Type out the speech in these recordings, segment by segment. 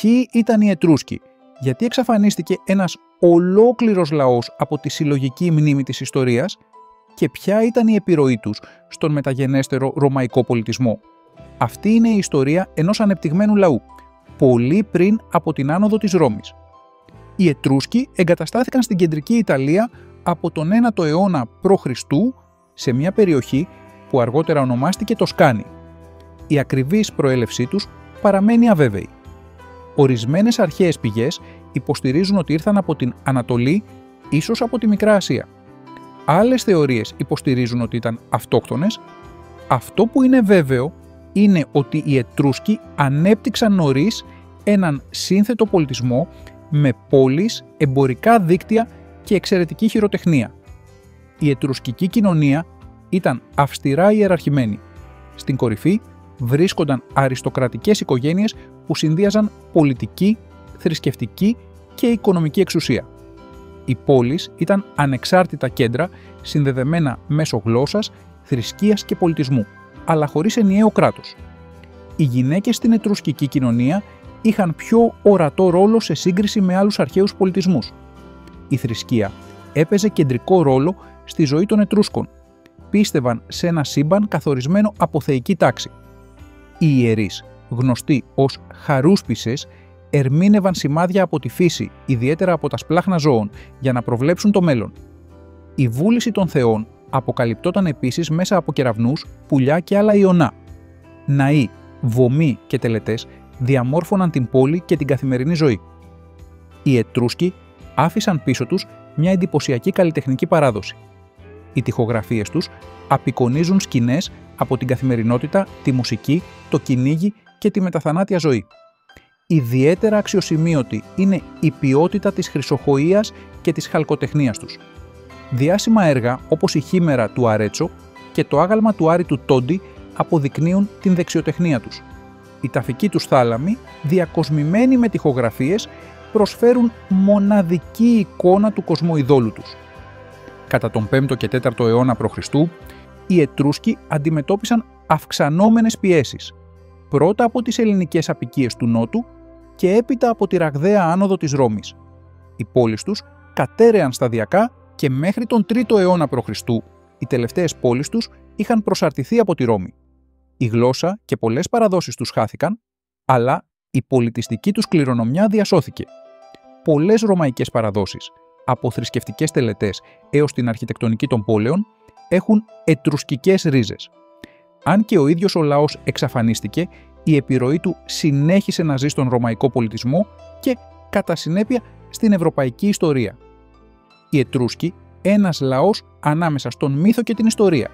Ποιοι ήταν οι Ετρούσκοι, γιατί εξαφανίστηκε ένας ολόκληρος λαός από τη συλλογική μνήμη της ιστορίας και ποια ήταν η επιρροή τους στον μεταγενέστερο ρωμαϊκό πολιτισμό. Αυτή είναι η ιστορία ενός ανεπτυγμένου λαού, πολύ πριν από την άνοδο της Ρώμης. Οι Ετρούσκοι εγκαταστάθηκαν στην κεντρική Ιταλία από τον 9ο αιώνα π.Χ. σε μια περιοχή που αργότερα ονομάστηκε Τοσκάνη. Η ακριβής προέλευσή τους παραμένει αβέβαιη. Ορισμένες αρχαίες πηγές υποστηρίζουν ότι ήρθαν από την Ανατολή, ίσως από τη Μικρά Ασία. Άλλες θεωρίες υποστηρίζουν ότι ήταν αυτόχθονες. Αυτό που είναι βέβαιο είναι ότι οι Ετρούσκοι ανέπτυξαν νωρίς έναν σύνθετο πολιτισμό με πόλεις, εμπορικά δίκτυα και εξαιρετική χειροτεχνία. Η ετρουσκική κοινωνία ήταν αυστηρά ιεραρχημένη. Στην κορυφή βρίσκονταν αριστοκρατικές οικογένειες που συνδύαζαν πολιτική, θρησκευτική και οικονομική εξουσία. Οι πόλεις ήταν ανεξάρτητα κέντρα συνδεδεμένα μέσω γλώσσας, θρησκείας και πολιτισμού, αλλά χωρίς ενιαίο κράτος. Οι γυναίκες στην ετρουσκική κοινωνία είχαν πιο ορατό ρόλο σε σύγκριση με άλλους αρχαίους πολιτισμούς. Η θρησκεία έπαιζε κεντρικό ρόλο στη ζωή των Ετρούσκων. Πίστευαν σε ένα σύμπαν καθορισμένο από θεϊκή τάξη. Οι ιερείς, γνωστοί ως χαρούσπισες, ερμήνευαν σημάδια από τη φύση, ιδιαίτερα από τα σπλάχνα ζώων, για να προβλέψουν το μέλλον. Η βούληση των θεών αποκαλυπτόταν επίσης μέσα από κεραυνούς, πουλιά και άλλα ιονά. Ναοί, βωμοί και τελετές διαμόρφωναν την πόλη και την καθημερινή ζωή. Οι Ετρούσκοι άφησαν πίσω τους μια εντυπωσιακή καλλιτεχνική παράδοση. Οι τοιχογραφίες τους απεικονίζουν σκηνές από την καθημερινότητα, τη μουσική, το κυνήγι και τη μεταθανάτια ζωή. Ιδιαίτερα αξιοσημείωτη είναι η ποιότητα της χρυσοχοΐας και της χαλκοτεχνίας τους. Διάσημα έργα όπως η Χήμερα του Αρέτσο και το άγαλμα του Άρη του Τόντι αποδεικνύουν την δεξιοτεχνία τους. Οι ταφικοί τους θάλαμοι, διακοσμημένοι με τοιχογραφίες, προσφέρουν μοναδική εικόνα του κοσμοειδόλου τους. Κατά τον 5ο και 4ο αιώνα π.Χ., οι Ετρούσκοι αντιμετώπισαν αυξανόμενες πιέσεις, πρώτα από τις ελληνικές αποικίες του Νότου και έπειτα από τη ραγδαία άνοδο της Ρώμης. Οι πόλεις τους κατέρεαν σταδιακά και μέχρι τον 3ο αιώνα π.Χ. οι τελευταίες πόλεις τους είχαν προσαρτηθεί από τη Ρώμη. Η γλώσσα και πολλές παραδόσεις τους χάθηκαν, αλλά η πολιτιστική τους κληρονομιά διασώθηκε. Πολλές ρωμαϊκές παραδόσεις, από θρησκευτικές τελετές έως την αρχιτεκτονική των πόλεων, έχουν ετρουσκικές ρίζες. Αν και ο ίδιος ο λαός εξαφανίστηκε, η επιρροή του συνέχισε να ζει στον ρωμαϊκό πολιτισμό και, κατά συνέπεια, στην ευρωπαϊκή ιστορία. Οι Ετρούσκοι, ένας λαός ανάμεσα στον μύθο και την ιστορία,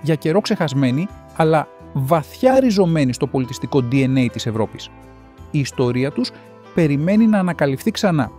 για καιρό ξεχασμένοι, αλλά βαθιά ριζωμένοι στο πολιτιστικό DNA της Ευρώπης. Η ιστορία τους περιμένει να ανακαλυφθεί ξανά.